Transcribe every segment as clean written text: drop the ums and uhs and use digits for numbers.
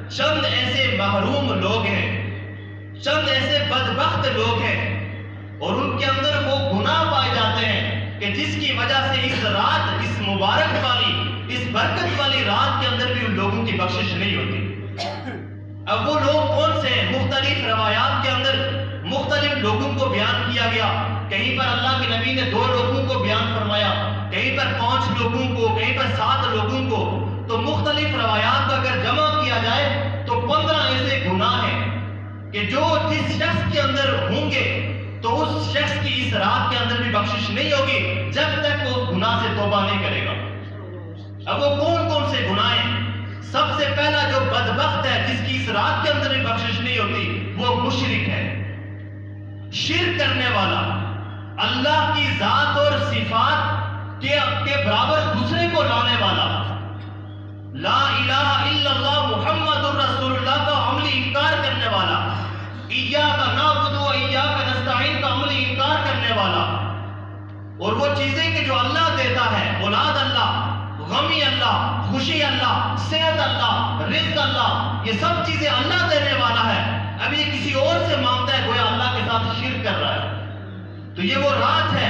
چند ایسے محروم لوگ ہیں، چند ایسے بدبخت لوگ ہیں، اور ان کے اندر وہ گناہ پائے جاتے ہیں کہ جس کی وجہ سے اس رات، اس مبارک والی، اس برکت والی رات کے اندر بھی ان لوگوں کی بخشش نہیں ہوتی۔ اب وہ لوگ کون سے ہیں؟ مختلف روایات کے اندر مختلف لوگوں کو بیان کیا گیا۔ کہیں پر اللہ کے نبی نے 2 لوگوں کو بیان فرمایا، کہیں پر 5 لوگوں کو، کہیں پر 7 لوگوں کو۔ تو مختلف روایات کو اگر جمع کیا جائے تو 15 ایسے گناہ ہیں کہ جو جس شخص کے اندر ہوں گے تو اس شخص کی اس رات کے اندر بھی بخشش نہیں ہوگی جب تک وہ اس گناہ سے توبہ نہیں کرے گا۔ اب وہ کون کون سے گناہ ہیں؟ سب سے پہلا جو بدبخت ہے جس کی اس رات کے اندر بھی بخشش نہیں ہوتی، وہ مشرک ہے، شرک کرنے والا، اللہ کی ذات اور صفات کے برابر دوسرے کو لانے والا، لا الہ الا اللہ محمد الرسول اللہ کا عملی انکار کرنے والا، ایاک نعبد و ایاک نستعین کا عملی انکار کرنے والا۔ اور وہ چیزیں کہ جو اللہ دیتا ہے، اولاد اللہ، غمی اللہ، خوشی اللہ، صحت اللہ، رزق اللہ، یہ سب چیزیں اللہ دینے والا ہے، اب یہ کسی اور سے مانگتا ہے، گویا اللہ کے ساتھ شرک کر رہا ہے۔ تو یہ وہ رات ہے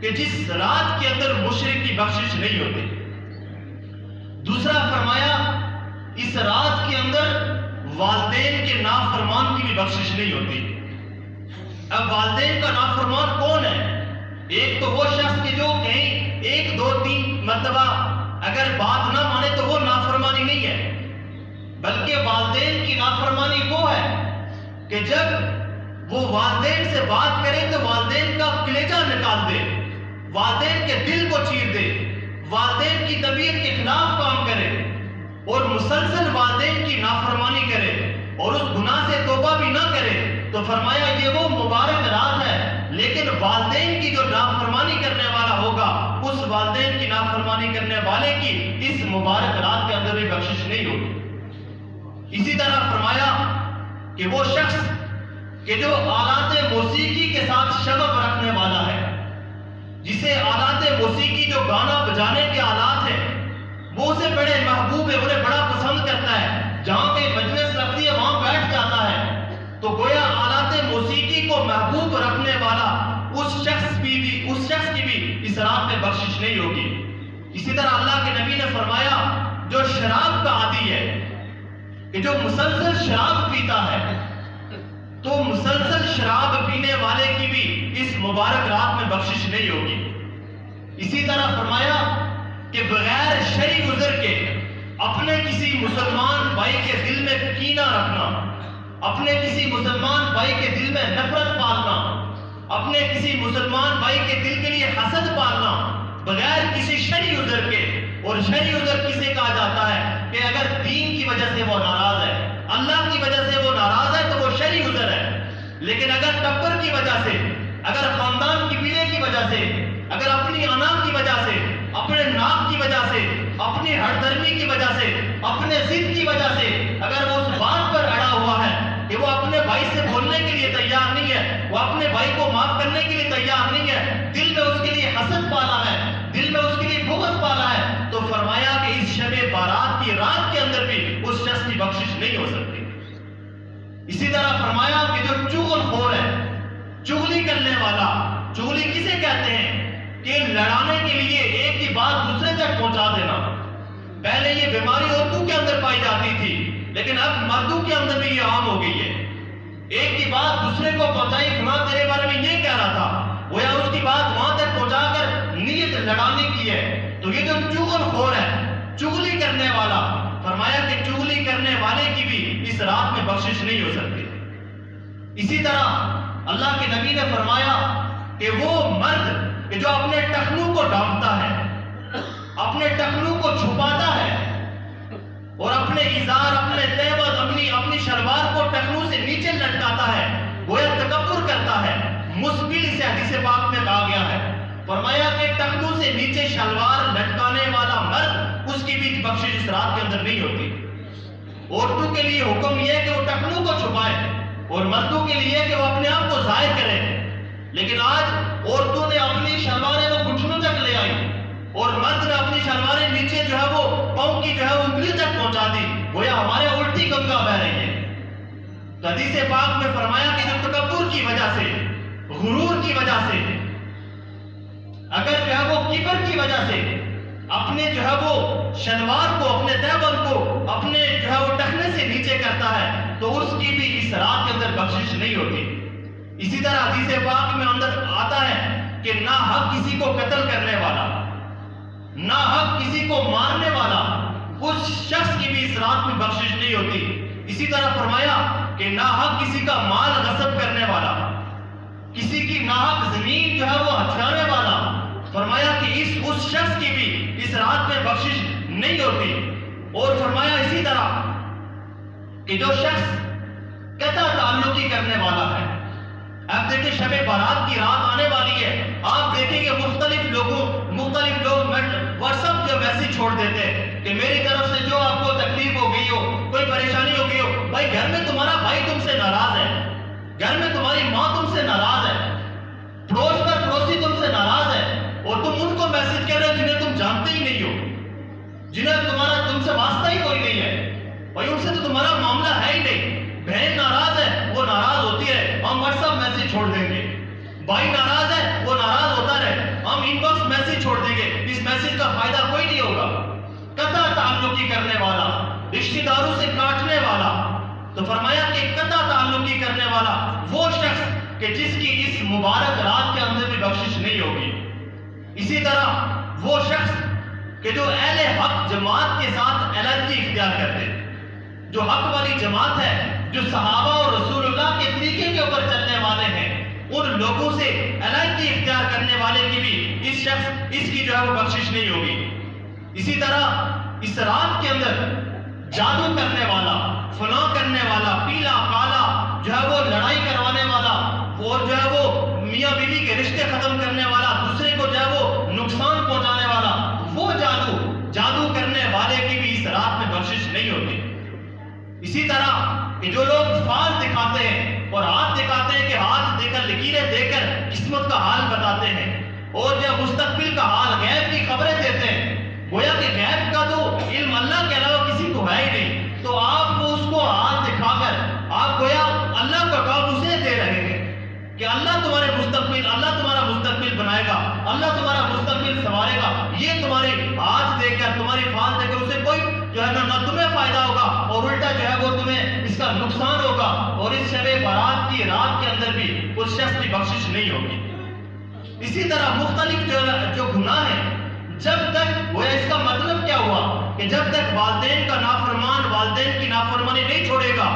کہ جس رات کے اندر مشرک کی بخشش نہیں ہوتی۔ دوسرا فرمایا، اس رات کے اندر والدین کے نافرمان کی بھی بخشش نہیں ہوتی۔ اب والدین کا نافرمان کون ہے؟ ایک تو وہ شخص کہ جو کہیں 1 2 3 مرتبہ اگر بات نہ مانے تو وہ نافرمانی نہیں ہے، بلکہ والدین کی نافرمانی وہ ہے کہ جب وہ والدین سے بات کرے تو والدین کا کلیجہ نکال دے، والدین کے دل کو چیر دے، والدین کی طبیعت کے خلاف کام کرے اور مسلسل والدین کی نافرمانی کرے اور اس گناہ سے توبہ بھی نہ کرے، تو فرمایا یہ وہ مبارک رات ہے، لیکن والدین کی جو نافرمانی کرنے والا ہوگا اس والدین کی نافرمانی کرنے والے کی اس مبارک رات کے اندر بھی بخشش نہیں ہوگی۔ اسی طرح فرمایا کہ وہ شخص کہ جو آلات موسیقی کے ساتھ شغف رکھنے والا ہے، جسے آلات موسیقی جو گانا بجانے کے آلات ہیں وہ اسے بڑے محبوب ہے، انہیں بڑا پسند کرتا ہے، جہاں پہ مجلس لگتی ہے وہاں بیٹھ جاتا ہے، تو گویا آلات موسیقی کو محبوب رکھنے والا اس شخص کی بھی اس رات میں بخشش نہیں ہوگی۔ اسی طرح اللہ کے نبی نے فرمایا جو شراب کا عادی ہے، کہ جو مسلسل شراب پیتا ہے، تو مسلسل شراب پینے والے کی بھی اس مبارک رات میں بخشش نہیں ہوگی۔ اسی طرح فرمایا کہ بغیر شرعی عذر کے اپنے کسی مسلمان بھائی کے دل میں کینہ رکھنا، اپنے کسی مسلمان بھائی کے دل میں نفرت پالنا، اپنے کسی مسلمان بھائی کے دل کے لیے حسد پالنا بغیر کسی شرعی عذر کے، اور شرعی عذر کسے کہا جاتا ہے کہ اگر دین کی وجہ سے وہ ناراض ہے، اللہ کی وجہ سے وہ ناراض ہے تو وہ شرعی عذر ہے، لیکن اگر ٹبر کی وجہ سے، اگر خاندان کی بیڑے کی وجہ سے، اگر اپنی انا کی وجہ سے، اپنے ناک کی وجہ سے، اپنی ہردرمی کی وجہ سے، اپنے ضد کی وجہ سے اگر وہ اس بات پر اڑا ہوا ہے کہ وہ اپنے بھائی سے بولنے کے لیے تیار نہیں ہے، وہ اپنے بھائی کو معاف کرنے کے لیے تیار نہیں ہے، دل میں اس کے لیے حسد پالا ہے، دل میں اس کے لیے بغض پالا ہے، تو فرمایا کہ اس شب بارات کی رات کے اندر بھی اس شخص کی بخشش نہیں ہو سکتی۔ اسی طرح فرمایا کہ جو چغل خور ہے، چغلی کرنے والا، چغلی کسے کہتے ہیں کہ لڑانے کے لیے ایک ہی بات دوسرے تک پہنچا دینا۔ پہلے یہ بیماری عورتوں کے اندر پائی جاتی تھی، لیکن اب مردوں کے اندر بھی یہ عام ہو گئی ہے، ایک ہی بات دوسرے کو پہنچائی، فلاں تیرے بارے میں یہ کہہ رہا تھا، وہ یا اس کی بات وہاں تک پہنچا کر نیت لڑانے کی ہے۔ تو یہ جو چغل خور ہے، چغلی کرنے والا، فرمایا کہ چغلی کرنے والے کی بھی اس رات میں بخشش نہیں ہو سکتی۔ اسی طرح اللہ کے نبی نے فرمایا کہ وہ مرد کہ جو اپنے ٹخنوں کو ڈھانپتا ہے، اپنے ٹخنوں کو چھپاتا ہے اور اپنے ازار، اپنے تہبند، اپنی شلوار کو ٹخنوں سے نیچے لٹکاتا ہے، گویا تکبر کرتا ہے، مسبل سے حدیث پاک میں کہا گیا ہے، فرمایا کہ ٹخنوں سے نیچے شلوار لٹکانے والا مرد، اس کی بھی بخشش اس رات کے اندر نہیں ہوتی۔ عورتوں کے لیے حکم یہ ہے کہ وہ ٹخنوں کو چھپائے اور مردوں کے لیے کہ وہ اپنے آپ کو ظاہر کریں، لیکن آج عورتوں نے اپنی شلواریں وہ گھٹنوں تک لے آئی، اور مرد نے اپنی شلواریں نیچے جو ہے وہ پاؤں کی جو ہے وہ انگلی تک پہنچا دی، گویا ہمارے الٹی گنگا بہ رہی ہے۔ تو حدیث پاک میں فرمایا کہ جو تکبر کی وجہ سے، غرور کی وجہ سے، اگر جو ہے وہ کبر کی وجہ سے اپنے جو ہے وہ شلوار کو، اپنے تہبند کو اپنے جو ہے وہ ٹخنے سے نیچے کرتا ہے تو اس کی بھی اس رات کے اندر بخشش نہیں ہوتی۔ اسی طرح حدیث پاک میں اندر آتا ہے کہ ناحق کسی کو قتل کرنے والا، ناحق کسی کو مارنے والا، اس شخص کی بھی اس رات میں بخشش نہیں ہوتی۔ اسی طرح فرمایا کہ ناحق کسی کا مال غصب کرنے والا، کسی کی ناحق زمین جو ہے وہ ہتھیانے والا، فرمایا کہ اس شخص کی بھی اس رات میں بخشش نہیں ہوتی۔ اور فرمایا اسی طرح کہ جو شخص قطع تعلقی کرنے والا ہے، آپ دیکھیں شب بارات کی رات آنے والی ہے، آپ دیکھیں کہ مختلف لوگ واٹس ایپ جو میسج چھوڑ دیتے ہیں کہ میری طرف سے جو آپ کو تکلیف ہو گئی ہو، کوئی پریشانی ہو گئی ہو، بھائی گھر میں تمہارا بھائی تم سے ناراض ہے، گھر میں تمہاری ماں تم سے ناراض ہے، پڑوسی تم سے ناراض ہے، اور تم ان کو میسج کر رہے ہو جنہیں تم جانتے ہی نہیں ہو، جنہیں تم سے واسطہ ہی کوئی نہیں ہے، بھائی ان سے تو تمہارا معاملہ ہے ہی نہیں۔ بہن ناراض ہے، وہ ناراض ہوتی ہے، ہم واٹس ایپ میسج چھوڑ دیں گے، بھائی ناراض ہے، وہ ناراض ہوتا رہے، ہم ان باکس میسج چھوڑ دیں گے، اس میسج کا فائدہ کوئی نہیں ہوگا۔ قطع تعلقی کرنے والا، رشتہ داروں سے کاٹنے والا، تو فرمایا کہ قطع تعلقی کرنے والا وہ شخص کہ جس کی اس مبارک رات کے اندر بھی بخشش نہیں ہوگی۔ اسی طرح وہ شخص کہ جو اہل حق جماعت کے ساتھ علیحدگی اختیار کرتے، جو حق والی جماعت ہے، جو صحابہ اور رسول اللہ کے طریقے کے اوپر چلنے والے ہیں، ان لوگوں سے علیحدگی اختیار کرنے والے کی بھی اس کی جو ہے وہ بخشش نہیں ہوگی۔ اسی طرح اس رات کے اندر جادو کرنے والا، فلاں کرنے والا، پیلا کالا جو ہے وہ لڑائی کروانے والا، اور جو ہے وہ میاں بیوی کے رشتے ختم کرنے والا، دوسرے کو جو ہے وہ نقصان پہنچانے والا، وہ جادو کرنے والے کی بھی اس رات میں بخشش نہیں ہوتی۔ اسی طرح کہ جو لوگ فال دکھاتے ہیں اور ہاتھ دکھاتے ہیں کہ ہاتھ دے کر، لکیریں دے کر قسمت کا حال بتاتے ہیں، اور جو مستقبل کا حال، غیب کی خبریں دیتے ہیں، گویا کہ غیب کا تو علم اللہ کے علاوہ کسی کو ہے ہی نہیں، تو آپ کو اس کو ہاتھ دکھا کر آپ گویا اللہ کا کام اسے دے رہے ہیں کہ اللہ تمہارا مستقبل بنائے گا، اللہ تمہارا مستقبل سنوارے گا، یہ تمہارے ہاتھ دے کر، تمہاری فال دے کر اسے کوئی جو ہے نہ تمہیں فائدہ ہوگا اور الٹا جو ہے وہ تمہیں اس کا نقصان ہوگا، اور اس شب بارات کی رات کے اندر بھی اس شخص کی بخشش نہیں ہوگی۔ اسی طرح مختلف جو گناہ ہیں، جب تک وہ، اس کا مطلب کیا ہوا کہ جب تک والدین کا نافرمان والدین کی نافرمانی نہیں چھوڑے گا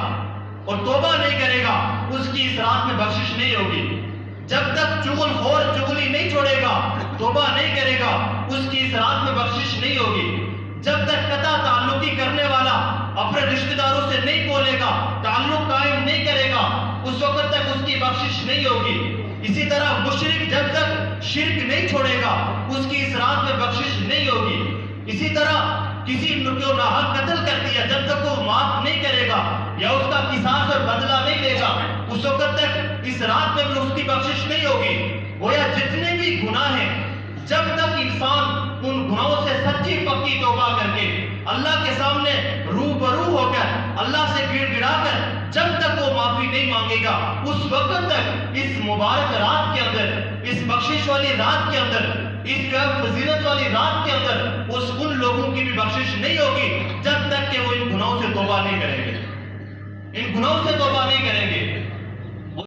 اور توبہ نہیں کرے گا، اس کی اس رات میں بخشش نہیں ہوگی۔ جب تک چغل خور چغلی نہیں چھوڑے گا، توبہ نہیں کرے گا، اس کی اس رات میں بخشش نہیں ہوگی۔ جب تک قطع تعلقی کرنے والا اپنے رشتہ داروں سے نہیں بولے گا، تعلق قائم نہیں کرے گا، اس وقت تک اس کی بخشش نہیں ہوگی۔ اسی طرح مشرک جب تک شرک نہیں چھوڑے گا، اس کی اس رات میں بخشش نہیں ہوگی۔ اسی طرح کسی کو ناحق قتل کر دیا، جب تک وہ معاف نہیں کرے گا یا اس کا قصاص اور بدلہ نہیں لے گا، اس وقت تک اس رات میں بھی اس کی بخشش نہیں ہوگی۔ گویا جتنے بھی گناہ ہیں، جب تک انسان ان گناہوں سے سچی پکی توبہ کر کے اللہ کے سامنے روبرو ہو کر اللہ سے گڑ گڑا کر جب تک وہ معافی نہیں مانگے گا، اس وقت تک اس مبارک رات کے اندر، اس بخشش والی رات کے اندر، اس فضیلت والی رات کے اندر ان لوگوں کی بھی بخشش نہیں ہوگی جب تک کہ وہ ان گناہوں سے توبہ نہیں کریں گے۔ ان گناہوں سے توبہ